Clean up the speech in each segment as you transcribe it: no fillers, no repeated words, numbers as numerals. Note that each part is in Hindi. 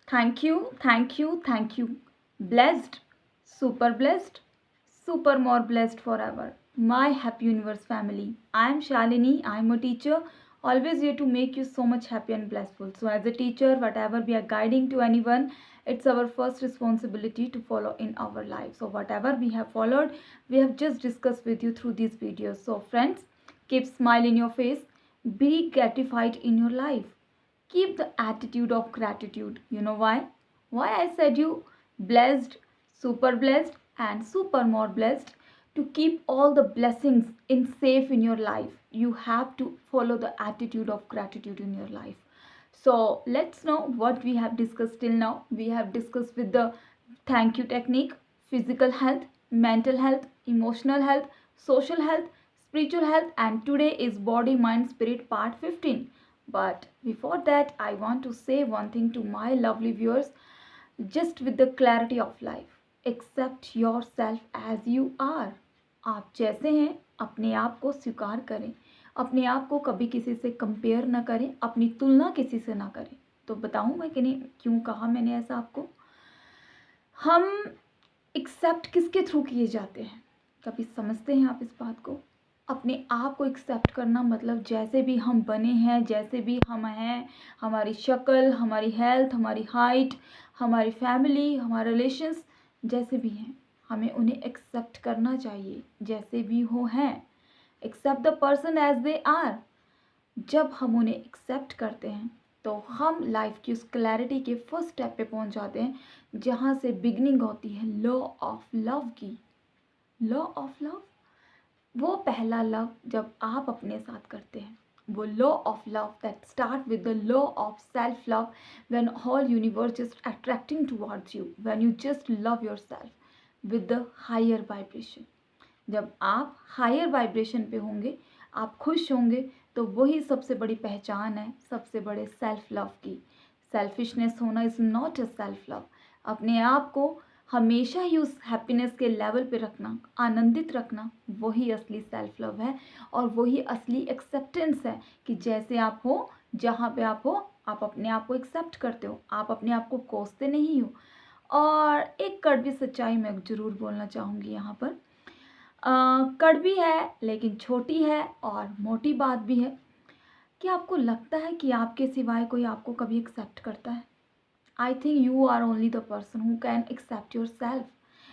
Thank you, thank you, thank you. Blessed, super more blessed forever. My happy universe family. I am Shalini. I am a teacher, always here to make you so much happy and blissful. So, as a teacher, whatever we are guiding to anyone, it's our first responsibility to follow in our life. So, whatever we have followed, we have just discussed with you through these videos. So, friends, keep smile in your face, be gratified in your life, keep the attitude of gratitude. You know why I said you blessed, and super more blessed. To keep all the blessings in safe in your life, you have to follow the attitude of gratitude in your life. So let's know what we have discussed till now. We have discussed with the thank you technique, physical health, mental health, emotional health, social health, spiritual health, and today is body mind spirit part 15. But before that, I want to say one thing to my lovely viewers, just with the clarity of life. Accept yourself as you are. आप जैसे हैं अपने आप को स्वीकार करें, अपने आप को कभी किसी से कंपेयर ना करें, अपनी तुलना किसी से ना करें। तो बताऊं मैं कि नहीं, क्यों कहा मैंने ऐसा आपको। हम एक्सेप्ट किसके थ्रू किए जाते हैं, कभी समझते हैं आप इस बात को। अपने आप को एक्सेप्ट करना मतलब जैसे भी हम बने हैं, जैसे भी हम हैं, हमारी शक्ल, हमारी हेल्थ, हमारी हाइट, हमारी फैमिली, हमारे रिलेशंस जैसे भी हैं, हमें उन्हें एक्सेप्ट करना चाहिए जैसे भी हो हैं। Accept the person as they are. जब हम उन्हें एक्सेप्ट करते हैं तो हम लाइफ की उस क्लैरिटी के फर्स्ट स्टेप पे पहुंच जाते हैं जहां से बिगनिंग होती है लॉ ऑफ लव की। लॉ ऑफ लव, वो पहला लव जब आप अपने साथ करते हैं, वो law of love that start with the law of self love, when whole universe just attracting towards you, when you just love yourself with the higher vibration. जब आप हायर वाइब्रेशन पे होंगे, आप खुश होंगे, तो वही सबसे बड़ी पहचान है सबसे बड़े सेल्फ लव की। सेल्फिशनेस होना is not a self love. अपने आप को हमेशा ही उस हैप्पीनेस के लेवल पे रखना, आनंदित रखना, वही असली सेल्फ लव है और वही असली एक्सेप्टेंस है कि जैसे आप हो, जहाँ पे आप हो, आप अपने आप को एक्सेप्ट करते हो, आप अपने आप को कोसते नहीं हो। और एक कड़वी सच्चाई मैं ज़रूर बोलना चाहूँगी यहाँ पर। कड़वी है लेकिन छोटी है और मोटी बात भी है कि आपको लगता है कि आपके सिवाय कोई आपको कभी एक्सेप्ट करता है। I think you are only the person who can accept your self.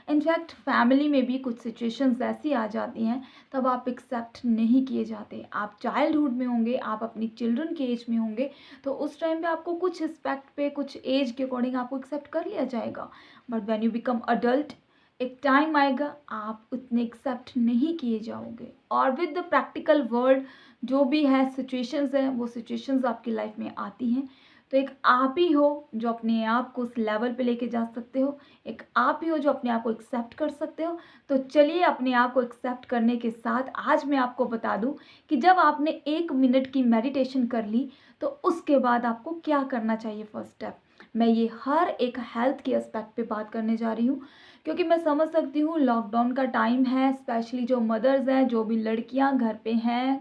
In fact family में भी कुछ सिचुएशंस ऐसी आ जाती हैं तब आप एक्सेप्ट नहीं किए जाते। आप चाइल्डहुड में होंगे, आप अपनी चिल्ड्रन के एज में होंगे, तो उस टाइम पे आपको कुछ रिस्पेक्ट पे, कुछ एज के अकॉर्डिंग आपको एक्सेप्ट कर लिया जाएगा। But when you become adult, एक टाइम आएगा आप उतने एक्सेप्ट नहीं किए जाओगे। और विद द प्रैक्टिकल वर्ल्ड जो भी है सिचुएशंस हैं, वो सिचुएशंस आपकी लाइफ में आती हैं, तो एक आप ही हो जो अपने आप को उस लेवल पे लेके जा सकते हो, एक आप ही हो जो अपने आप को एक्सेप्ट कर सकते हो। तो चलिए अपने आप को एक्सेप्ट करने के साथ आज मैं आपको बता दूं कि जब आपने 1 मिनट की मेडिटेशन कर ली तो उसके बाद आपको क्या करना चाहिए फर्स्ट स्टेप। मैं ये हर एक हेल्थ के एस्पेक्ट पे बात करने जा रही हूँ, क्योंकि मैं समझ सकती हूँ लॉकडाउन का टाइम है, स्पेशली जो मदर्स हैं, जो भी लड़कियाँ घर पे हैं,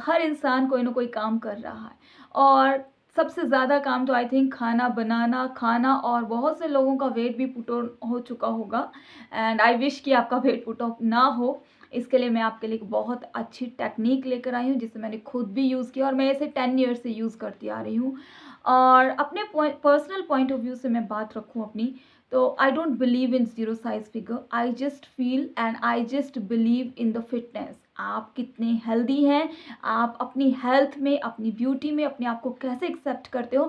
हर इंसान कोई ना कोई काम कर रहा है। और सबसे ज़्यादा काम तो आई थिंक खाना बनाना, खाना, और बहुत से लोगों का वेट भी पुट ऑन हो चुका होगा। एंड आई विश कि आपका वेट पुट ऑफ ना हो। इसके लिए मैं आपके लिए एक बहुत अच्छी टेक्निक लेकर आई हूँ जिसे मैंने खुद भी यूज़ किया और मैं इसे 10 ईयर्स से यूज़ करती आ रही हूँ। और अपने पर्सनल पॉइंट ऑफ व्यू से मैं बात रखूँ अपनी, तो I don't believe in zero size figure. I just feel and I just believe in the fitness. आप कितने हेल्दी हैं, आप अपनी हेल्थ में, अपनी ब्यूटी में अपने आप को कैसे एक्सेप्ट करते हो।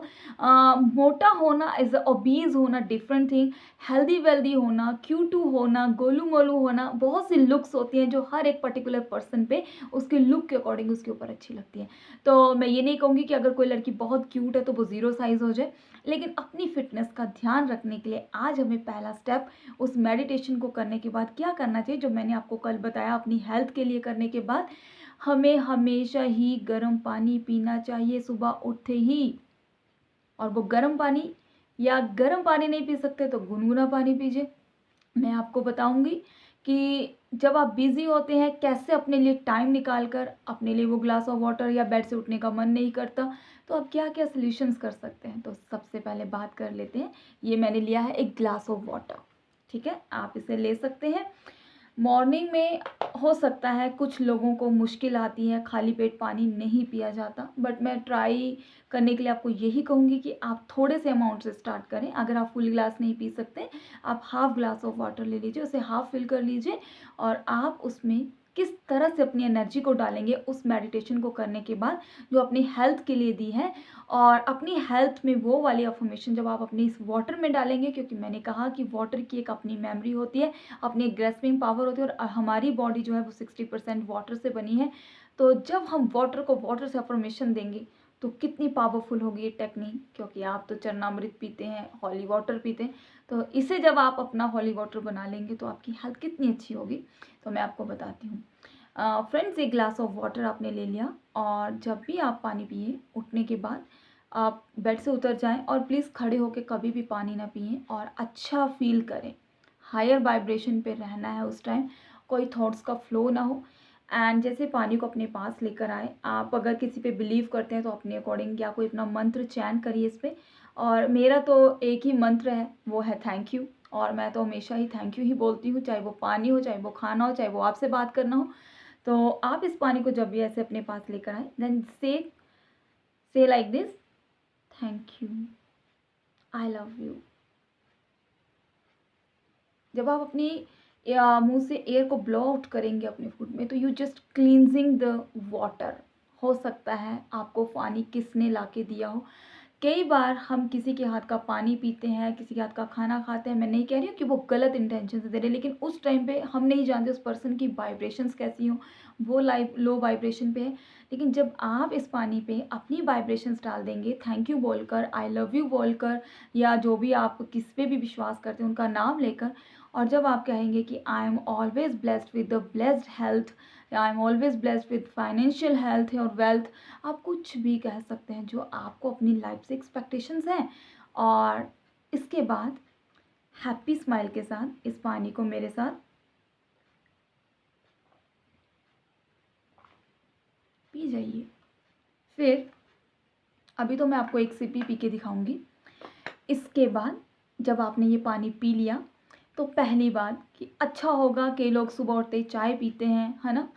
मोटा होना इज़ ओबीज होना डिफरेंट थिंग, हेल्दी वेल्दी होना, क्यूटू होना, गोलू मोलू होना, बहुत सी लुक्स होती हैं जो हर एक पर्टिकुलर पर्सन पे उसके लुक के अकॉर्डिंग उसके ऊपर अच्छी लगती है। तो मैं ये नहीं कहूँगी कि अगर कोई लड़की बहुत क्यूट है तो वो ज़ीरो साइज़ हो जाए, लेकिन अपनी फिटनेस का ध्यान रखने के लिए आज हमें पहला स्टेप उस मेडिटेशन को करने के बाद क्या करना चाहिए, जो मैंने आपको कल बताया। अपनी हेल्थ के लिए करने के बाद हमें हमेशा ही गर्म पानी पीना चाहिए सुबह उठते ही। और वो गर्म पानी, या गर्म पानी नहीं पी सकते तो गुनगुना पानी पीजिए। मैं आपको बताऊंगी कि जब आप बिज़ी होते हैं, कैसे अपने लिए टाइम निकाल कर अपने लिए वो ग्लास ऑफ वाटर, या बेड से उठने का मन नहीं करता, तो आप क्या-क्या सॉल्यूशंस कर सकते हैं? तो सबसे पहले बात कर लेते हैं। ये मैंने लिया है एक ग्लास ऑफ वाटर, ठीक है? आप इसे ले सकते हैं। मॉर्निंग में हो सकता है कुछ लोगों को मुश्किल आती है, खाली पेट पानी नहीं पिया जाता, बट मैं ट्राई करने के लिए आपको यही कहूँगी कि आप थोड़े से अमाउंट से स्टार्ट करें। अगर आप फुल ग्लास नहीं पी सकते, आप हाफ़ ग्लास ऑफ वाटर ले लीजिए, उसे हाफ़ फिल कर लीजिए और आप उसमें किस तरह से अपनी एनर्जी को डालेंगे उस मेडिटेशन को करने के बाद, जो अपनी हेल्थ के लिए दी है। और अपनी हेल्थ में वो वाली अफ़र्मेशन जब आप अपनी इस वाटर में डालेंगे, क्योंकि मैंने कहा कि वाटर की एक अपनी मेमोरी होती है, अपनी ग्रेस्पिंग पावर होती है, और हमारी बॉडी जो है वो 60% वाटर से बनी है। तो जब हम वाटर को वाटर से अफ़र्मेशन देंगे, तो कितनी पावरफुल होगी ये टेक्निक, क्योंकि आप तो चरणामृत पीते हैं, हॉली वाटर पीते हैं, तो इसे जब आप अपना हॉली वाटर बना लेंगे तो आपकी हेल्थ कितनी अच्छी होगी, तो मैं आपको बताती हूँ। फ्रेंड्स, एक ग्लास ऑफ वाटर आपने ले लिया, और जब भी आप पानी पिए, उठने के बाद आप बेड से उतर जाएं, और प्लीज़ खड़े होकर कभी भी पानी ना पिएं, और अच्छा फील करें। हायर वाइब्रेशन पे रहना है उस टाइम, कोई थॉट्स का फ्लो ना हो। एंड जैसे पानी को अपने पास लेकर आए, आप अगर किसी पे बिलीव करते हैं तो अपने अकॉर्डिंग या कोई अपना मंत्र चैन करिए इस पे। और मेरा तो एक ही मंत्र है, वो है थैंक यू। और मैं तो हमेशा ही थैंक यू ही बोलती हूँ, चाहे वो पानी हो, चाहे वो खाना हो, चाहे वो आपसे बात करना हो। तो आप इस पानी को जब भी ऐसे अपने पास लेकर आए, देन से like this, thank you, I love you. जब आप अपनी मुंह से एयर को ब्लो आउट करेंगे अपने फूड में, तो you just cleansing the water. हो सकता है आपको पानी किसने ला के दिया हो। कई बार हम किसी के हाथ का पानी पीते हैं, किसी के हाथ का खाना खाते हैं, मैं नहीं कह रही हूँ कि वो गलत इंटेंशन से दे रहे, लेकिन उस टाइम पे हम नहीं जानते उस पर्सन की वाइब्रेशंस कैसी हो, वो लाइव लो वाइब्रेशन पे है। लेकिन जब आप इस पानी पे अपनी वाइब्रेशंस डाल देंगे, थैंक यू बोलकर, आई लव यू बोलकर, या जो भी आप किस पे भी विश्वास करते हैं उनका नाम लेकर, और जब आप कहेंगे कि I am always blessed with the blessed health, I am always blessed with financial health और वेल्थ, आप कुछ भी कह सकते हैं जो आपको अपनी लाइफ से एक्सपेक्टेशंस हैं। और इसके बाद हैप्पी स्माइल के साथ इस पानी को मेरे साथ पी जाइए। फिर अभी तो मैं आपको एक सिप ही पी के दिखाऊंगी। इसके बाद जब आपने ये पानी पी लिया, तो पहली बात कि अच्छा होगा, कई लोग सुबह उठते ही चाय पीते हैं, है ना?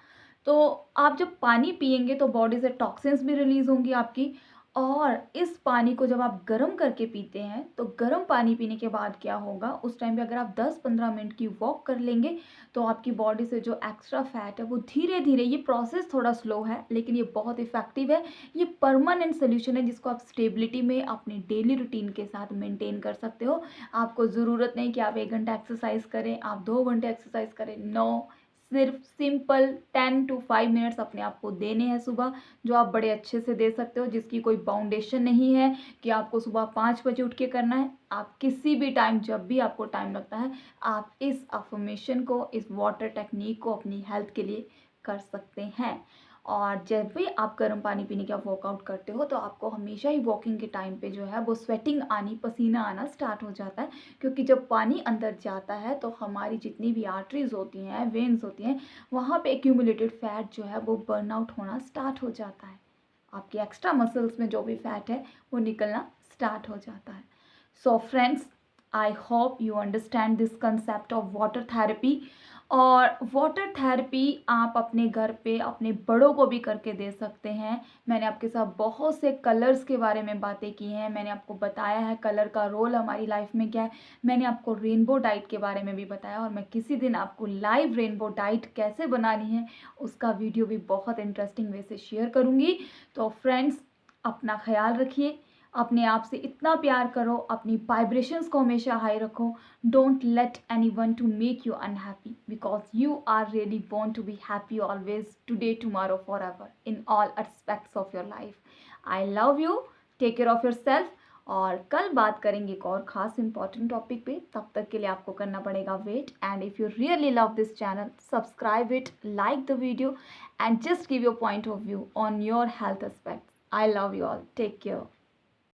तो आप जब पानी पिएंगे तो बॉडी से टॉक्सिन्स भी रिलीज़ होंगी आपकी। और इस पानी को जब आप गर्म करके पीते हैं, तो गर्म पानी पीने के बाद क्या होगा, उस टाइम पे अगर आप 10-15 मिनट की वॉक कर लेंगे, तो आपकी बॉडी से जो एक्स्ट्रा फैट है वो धीरे धीरे, ये प्रोसेस थोड़ा स्लो है लेकिन ये बहुत इफ़ेक्टिव है। ये परमानेंट सोल्यूशन है जिसको आप स्टेबिलिटी में अपने डेली रूटीन के साथ मेंटेन कर सकते हो। आपको ज़रूरत नहीं कि आप 1 घंटा एक्सरसाइज करें, आप 2 घंटे एक्सरसाइज करें, नो। सिर्फ सिंपल 10 to 5 मिनट्स अपने आप को देने हैं सुबह, जो आप बड़े अच्छे से दे सकते हो, जिसकी कोई बाउंडेशन नहीं है कि आपको सुबह 5 बजे उठ के करना है। आप किसी भी टाइम, जब भी आपको टाइम लगता है, आप इस अफर्मेशन को, इस वाटर टेक्निक को अपनी हेल्थ के लिए कर सकते हैं। और जब भी आप गर्म पानी पीने का वर्कआउट करते हो, तो आपको हमेशा ही वॉकिंग के टाइम पे जो है वो स्वेटिंग आनी, पसीना आना स्टार्ट हो जाता है। क्योंकि जब पानी अंदर जाता है तो हमारी जितनी भी आर्टरीज होती हैं, वेन्स होती हैं, वहाँ पे एक्यूमुलेटेड फैट जो है वो बर्न आउट होना स्टार्ट हो जाता है। आपके एक्स्ट्रा मसल्स में जो भी फैट है वो निकलना स्टार्ट हो जाता है। So friends, I hope you understand this concept of water therapy. और वाटर थेरेपी आप अपने घर पे अपने बड़ों को भी करके दे सकते हैं। मैंने आपके साथ बहुत से कलर्स के बारे में बातें की हैं, मैंने आपको बताया है कलर का रोल हमारी लाइफ में क्या है, मैंने आपको रेनबो डाइट के बारे में भी बताया, और मैं किसी दिन आपको लाइव रेनबो डाइट कैसे बनानी है उसका वीडियो भी बहुत इंटरेस्टिंग वे से शेयर करूँगी। तो फ्रेंड्स, अपना ख्याल रखिए, अपने आप से इतना प्यार करो, अपनी वाइब्रेशंस को हमेशा हाई रखो। Don't let anyone to make you unhappy, because you are really born to be happy always, today, tomorrow, forever, in all aspects of your life. I love you, take care of your self. और कल बात करेंगे एक और ख़ास इंपॉर्टेंट टॉपिक पे, तब तक के लिए आपको करना पड़ेगा wait. And if you really love this channel, subscribe it, like the video, and just give your point of view on your health aspects. I love you all. Take care.